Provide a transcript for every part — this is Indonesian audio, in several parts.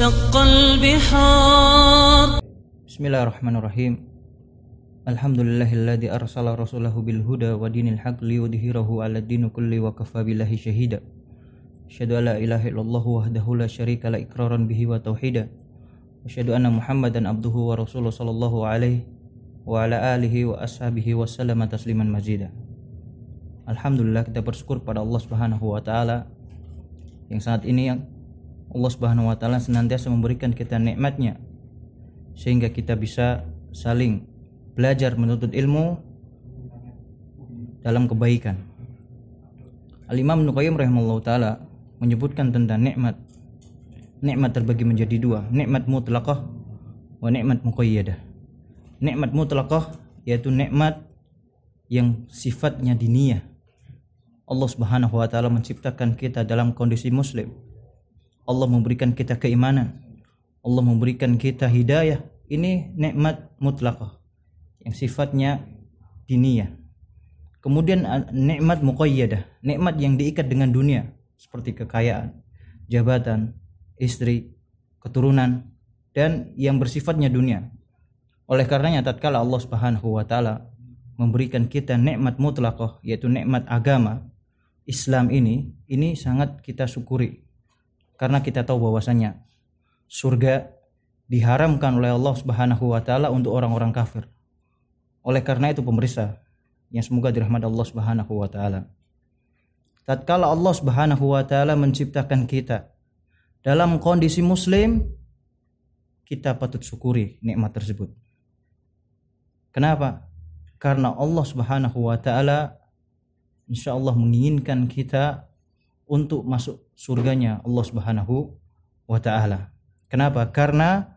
وانشق البحار. بسم الله الرحمن الرحيم. الحمد لله الذي أرسل رسوله بالهدى ودين الحق ليظهره على الدين كله وكفى بالله شهيدا. أشهد أن لا إله إلا الله وحده لا شريك له إقرارا به وتوحيدا. أشهد أن محمدا عبده ورسوله صلى الله عليه وعلى آله وأصحابه وسلم تسليما مزيدا. Alhamdulillah, kita bersyukur pada Allah Subhanahu wa taala yang saat ini Allah Subhanahu wa taala senantiasa memberikan kita nikmatnya sehingga kita bisa saling belajar menuntut ilmu dalam kebaikan. Al-Imam Ibnu Qayyim rahimahullahu taala menyebutkan tentang nikmat. Nikmat terbagi menjadi dua, nikmat mutlaqah wa nikmat muqayyadah. Nikmat mutlaqah yaitu nikmat yang sifatnya diniyah. Allah Subhanahu wa taala menciptakan kita dalam kondisi muslim. Allah memberikan kita keimanan. Allah memberikan kita hidayah. Ini nikmat mutlaqah yang sifatnya diniyah. Kemudian nikmat muqayyadah, nikmat yang diikat dengan dunia seperti kekayaan, jabatan, istri, keturunan, dan yang bersifatnya dunia. Oleh karenanya tatkala Allah Subhanahu wa taala memberikan kita nikmat mutlaqah yaitu nikmat agama Islam ini sangat kita syukuri karena kita tahu bahwasanya surga diharamkan oleh Allah Subhanahu wa taala untuk orang-orang kafir. Oleh karena itu pemirsa yang semoga dirahmati Allah Subhanahu wa taala, tatkala Allah Subhanahu wa taala menciptakan kita dalam kondisi muslim, kita patut syukuri nikmat tersebut. Kenapa? Karena Allah Subhanahu wa taala insyaallah menginginkan kita untuk masuk surganya Allah Subhanahu wa taala. Kenapa? Karena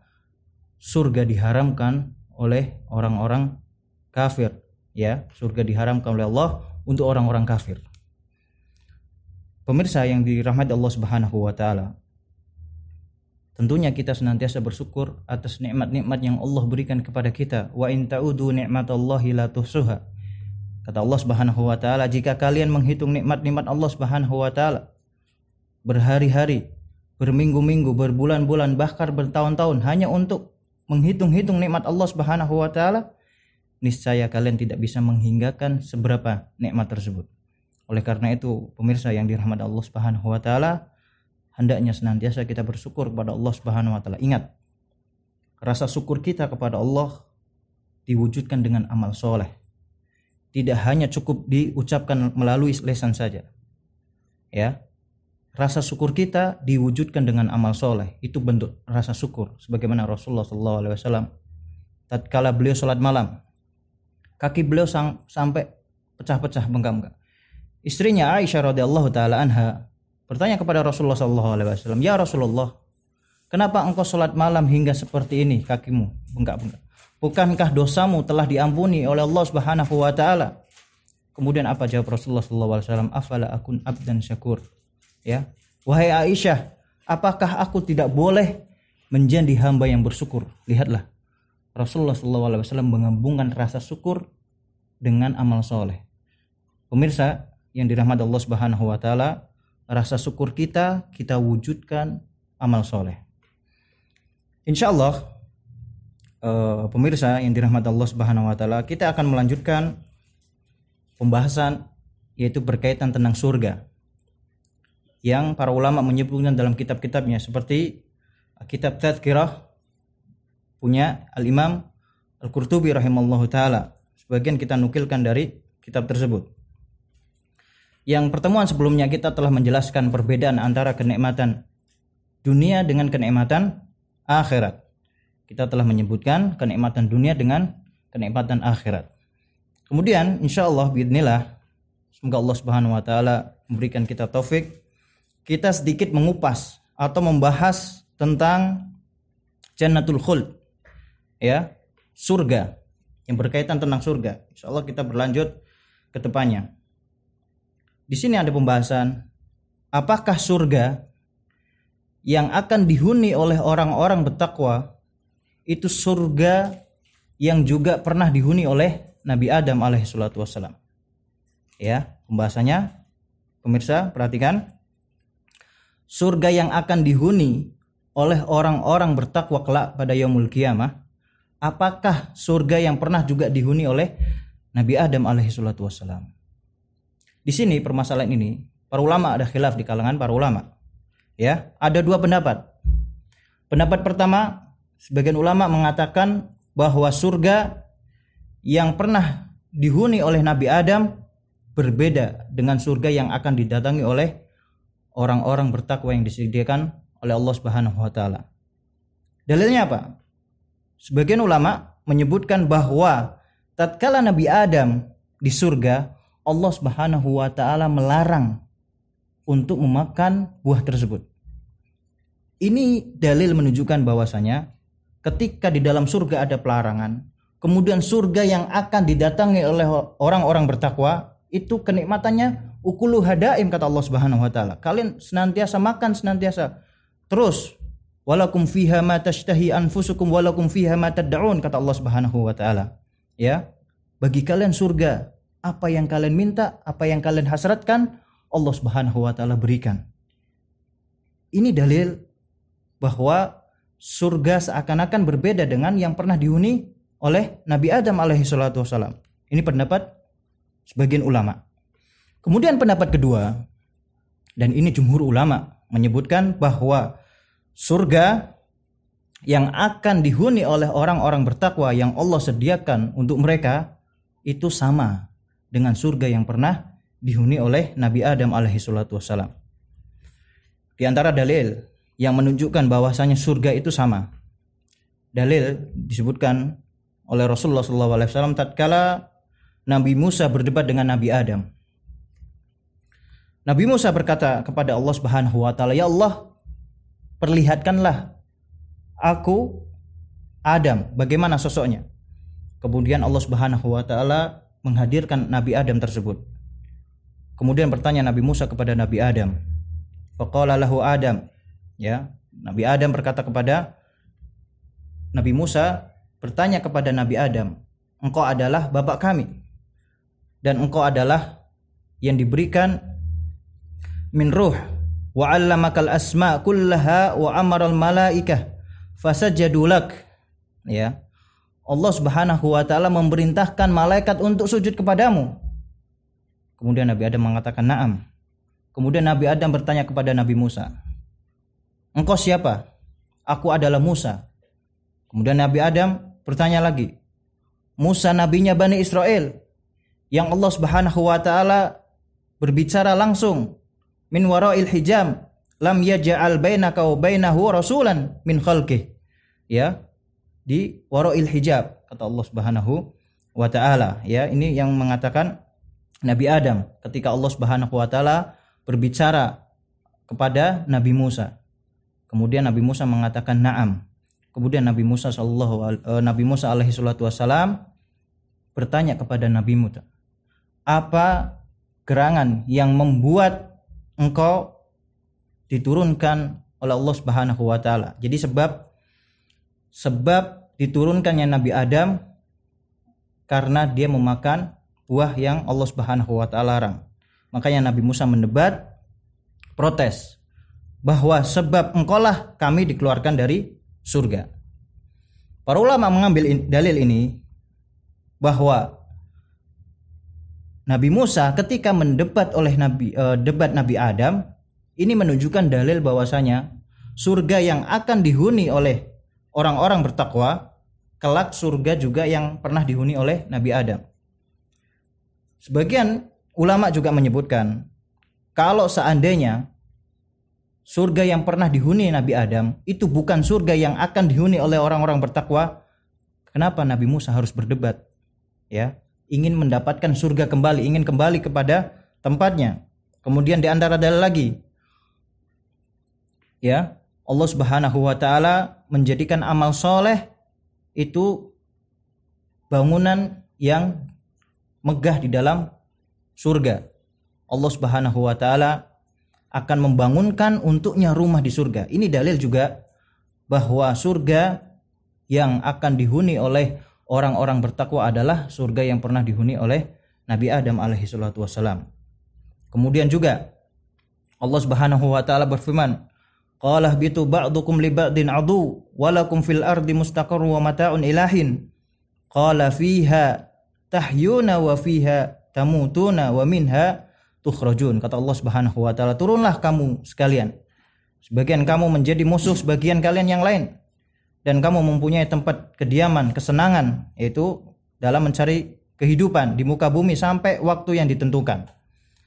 surga diharamkan oleh orang-orang kafir, ya. Surga diharamkan oleh Allah untuk orang-orang kafir. Pemirsa yang dirahmati Allah Subhanahu wa taala, tentunya kita senantiasa bersyukur atas nikmat-nikmat yang Allah berikan kepada kita. Wa in ta'udu ni'matallahi la tuhsuha. Kata Allah Subhanahu wa taala, jika kalian menghitung nikmat-nikmat Allah Subhanahu wa taala berhari-hari, berminggu-minggu, berbulan-bulan, bahkan bertahun-tahun hanya untuk menghitung-hitung nikmat Allah Subhanahu wa taala, niscaya kalian tidak bisa menghinggakan seberapa nikmat tersebut. Oleh karena itu, pemirsa yang dirahmati Allah Subhanahu wa taala, hendaknya senantiasa kita bersyukur kepada Allah Subhanahu wa taala. Ingat, rasa syukur kita kepada Allah diwujudkan dengan amal soleh. Tidak hanya cukup diucapkan melalui lisan saja. Ya. Rasa syukur kita diwujudkan dengan amal soleh. Itu bentuk rasa syukur. Sebagaimana Rasulullah SAW tatkala beliau sholat malam, kaki beliau sampai pecah-pecah, bengkak-bengkak. Istrinya Aisyah radhiyallahu taala anha bertanya kepada Rasulullah SAW, "Ya Rasulullah, kenapa engkau sholat malam hingga seperti ini kakimu bengkak-bengkak? Bukankah dosamu telah diampuni oleh Allah Subhanahu wa taala?" Kemudian apa jawab Rasulullah SAW? "Afala akun abdan syakur." Ya, wahai Aisyah, apakah aku tidak boleh menjadi hamba yang bersyukur? Lihatlah, Rasulullah SAW menggabungkan rasa syukur dengan amal soleh. Pemirsa yang dirahmati Allah Subhanahu wa taala, rasa syukur kita wujudkan amal soleh. Insyaallah, pemirsa yang dirahmati Allah Subhanahu wa taala, kita akan melanjutkan pembahasan yaitu berkaitan tentang surga yang para ulama menyebutkan dalam kitab-kitabnya, seperti kitab Tadhkirah punya Al-Imam Al-Qurtubi rahimallahu taala. Sebagian kita nukilkan dari kitab tersebut. Yang pertemuan sebelumnya kita telah menjelaskan perbedaan antara kenikmatan dunia dengan kenikmatan akhirat. Kita telah menyebutkan kenikmatan dunia dengan kenikmatan akhirat. Kemudian insyaallah biidznillah, semoga Allah Subhanahu wa taala memberikan kita taufik, kita sedikit mengupas atau membahas tentang Jannatul Khuld, ya, surga, yang berkaitan tentang surga. Insyaallah kita berlanjut ke depannya. Di sini ada pembahasan apakah surga yang akan dihuni oleh orang-orang bertakwa itu surga yang juga pernah dihuni oleh Nabi Adam alaihissalatu wassalam. Ya, pembahasannya pemirsa perhatikan. Surga yang akan dihuni oleh orang-orang bertakwa kelak pada yaumul qiyamah? Apakah surga yang pernah juga dihuni oleh Nabi Adam alaihi salatu wassalam? Di sini permasalahan ini para ulama ada khilaf di kalangan para ulama. Ya, ada dua pendapat. Pendapat pertama, sebagian ulama mengatakan bahwa surga yang pernah dihuni oleh Nabi Adam berbeda dengan surga yang akan didatangi oleh orang-orang bertakwa yang disediakan oleh Allah Subhanahu wa taala. Dalilnya apa? Sebagian ulama menyebutkan bahwa tatkala Nabi Adam di surga, Allah Subhanahu wa taala melarang untuk memakan buah tersebut. Ini dalil menunjukkan bahwasanya ketika di dalam surga ada pelarangan, kemudian surga yang akan didatangi oleh orang-orang bertakwa itu kenikmatannya ukulu hadaim, kata Allah Subhanahu wa taala. Kalian senantiasa makan, senantiasa terus walakum fiha ma tashtahi anfusukum walakum fiha ma tad'un, kata Allah Subhanahu wa taala. Ya, bagi kalian surga, apa yang kalian minta, apa yang kalian hasratkan, Allah Subhanahu wa taala berikan. Ini dalil bahwa surga seakan-akan berbeda dengan yang pernah dihuni oleh Nabi Adam alaihi salatu wasalam. Ini pendapat sebagian ulama. Kemudian pendapat kedua, dan ini jumhur ulama, menyebutkan bahwa surga yang akan dihuni oleh orang-orang bertakwa yang Allah sediakan untuk mereka itu sama dengan surga yang pernah dihuni oleh Nabi Adam alaihi salatu wassalam. Di antara dalil yang menunjukkan bahwasanya surga itu sama, dalil disebutkan oleh Rasulullah SAW tatkala Nabi Musa berdebat dengan Nabi Adam. Nabi Musa berkata kepada Allah Subhanahu wa taala, "Ya Allah, perlihatkanlah aku Adam bagaimana sosoknya." Kemudian Allah Subhanahu wa taala menghadirkan Nabi Adam tersebut. Kemudian bertanya Nabi Musa kepada Nabi Adam. Faqala lahu Adam, ya, Nabi Adam berkata kepada Nabi Musa, bertanya kepada Nabi Adam, "Engkau adalah bapak kami dan engkau adalah yang diberikan min ruh wa 'allamakal asma kullaha wa amaral malaikah fasajadu lak." Ya, Allah Subhanahu wa taala memerintahkan malaikat untuk sujud kepadamu. Kemudian Nabi Adam mengatakan na'am. Kemudian Nabi Adam bertanya kepada Nabi Musa, "Engkau siapa?" "Aku adalah Musa." Kemudian Nabi Adam bertanya lagi, "Musa nabinya Bani Israel yang Allah Subhanahu wa taala berbicara langsung min wara'il hijab lam yaj'al bainaka wa bainahu rasulan min khalqih." Ya, di wara'il hijab kata Allah Subhanahu wa taala. Ya, ini yang mengatakan Nabi Adam ketika Allah Subhanahu wa taala berbicara kepada Nabi Musa. Kemudian Nabi Musa mengatakan na'am. Kemudian Nabi Musa alaihi salatu wasalam bertanya kepada Nabi Musa, "Apa gerangan yang membuat engkau diturunkan oleh Allah Subhanahu wa taala?" Jadi sebab diturunkannya Nabi Adam karena dia memakan buah yang Allah Subhanahu wa taala larang. Makanya Nabi Musa mendebat, protes bahwa sebab engkaulah kami dikeluarkan dari surga. Para ulama mengambil dalil ini bahwa Nabi Musa ketika mendebat oleh Nabi Adam, ini menunjukkan dalil bahwasanya surga yang akan dihuni oleh orang-orang bertakwa kelak surga juga yang pernah dihuni oleh Nabi Adam. Sebagian ulama juga menyebutkan kalau seandainya surga yang pernah dihuni Nabi Adam itu bukan surga yang akan dihuni oleh orang-orang bertakwa, kenapa Nabi Musa harus berdebat? Ya, ingin mendapatkan surga kembali, ingin kembali kepada tempatnya. Kemudian di antara dalil lagi, ya, Allah Subhanahu wa taala menjadikan amal soleh itu bangunan yang megah di dalam surga. Allah Subhanahu wa taala akan membangunkan untuknya rumah di surga. Ini dalil juga bahwa surga yang akan dihuni oleh orang-orang bertakwa adalah surga yang pernah dihuni oleh Nabi Adam alaihi salatu wassalam. Kemudian juga Allah Subhanahu wa taala berfirman, Qala bitu ba'dukum li ba'din adu wa lakum fil ardi mustaqarrun wa mata'un ilahin. Qala fiha tahyuna wa fiha tamutuna wa minha tukhrajun. Kata Allah Subhanahu wa taala, turunlah kamu sekalian. Sebagian kamu menjadi musuh sebagian kalian yang lain, dan kamu mempunyai tempat kediaman, kesenangan, yaitu dalam mencari kehidupan di muka bumi sampai waktu yang ditentukan.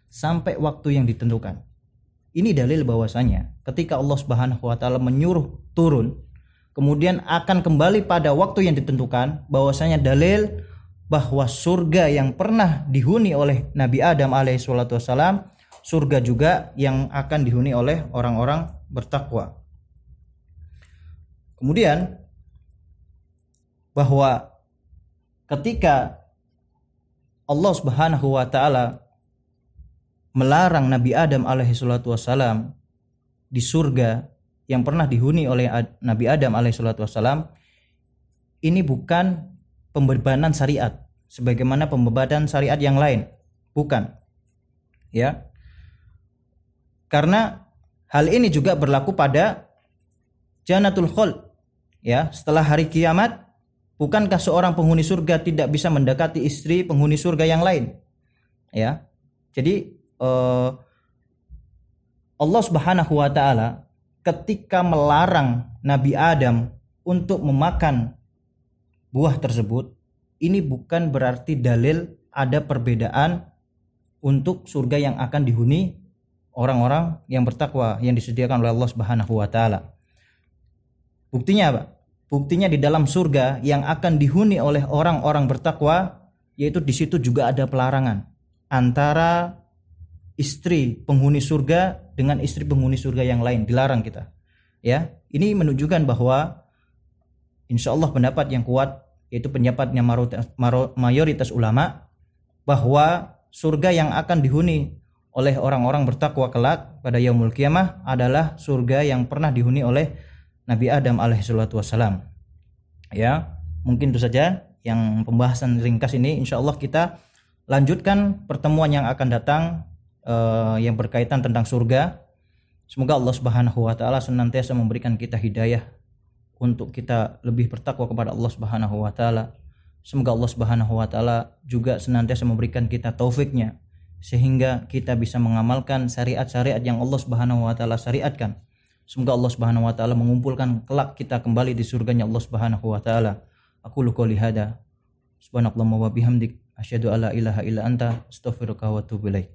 Sampai waktu yang ditentukan. Ini dalil bahwasanya ketika Allah Subhanahu wa taala menyuruh turun, kemudian akan kembali pada waktu yang ditentukan, bahwasanya dalil bahwa surga yang pernah dihuni oleh Nabi Adam alaihissalatu wassalam, surga juga yang akan dihuni oleh orang-orang bertakwa. Kemudian bahwa ketika Allah Subhanahu wa taala melarang Nabi Adam alaihissalatu wassalam di surga yang pernah dihuni oleh Nabi Adam alaihissalatu wassalam, ini bukan pembebanan syariat sebagaimana pembebanan syariat yang lain, bukan. Ya. Karena hal ini juga berlaku pada Jannatul Khuld. Ya, setelah hari kiamat, bukankah seorang penghuni surga tidak bisa mendekati istri penghuni surga yang lain? Ya. Jadi Allah Subhanahu wa taala ketika melarang Nabi Adam untuk memakan buah tersebut, ini bukan berarti dalil ada perbedaan untuk surga yang akan dihuni orang-orang yang bertakwa yang disediakan oleh Allah Subhanahu wa taala. Buktinya apa? Buktinya di dalam surga yang akan dihuni oleh orang-orang bertakwa, yaitu di situ juga ada pelarangan antara istri penghuni surga dengan istri penghuni surga yang lain, dilarang kita. Ya, ini menunjukkan bahwa insyaallah pendapat yang kuat, yaitu pendapatnya mayoritas ulama, bahwa surga yang akan dihuni oleh orang-orang bertakwa kelak pada yaumul qiyamah adalah surga yang pernah dihuni oleh Nabi Adam alaihissalatu wassalam. Ya, mungkin itu saja yang pembahasan ringkas ini. Insyaallah kita lanjutkan pertemuan yang akan datang yang berkaitan tentang surga. Semoga Allah Subhanahu wa taala senantiasa memberikan kita hidayah untuk kita lebih bertakwa kepada Allah Subhanahu wa taala. Semoga Allah Subhanahu wa taala juga senantiasa memberikan kita taufiknya sehingga kita bisa mengamalkan syariat-syariat yang Allah Subhanahu wa taala syariatkan. Semoga Allah Subhanahu wa taala mengumpulkan kelak kita kembali di surganya Allah Subhanahu wa taala. Aqulu qouli hada. Subhanakallahumma wa bihamdik asyhadu alla ilaha illa anta astaghfiruka wa atubu ilaik.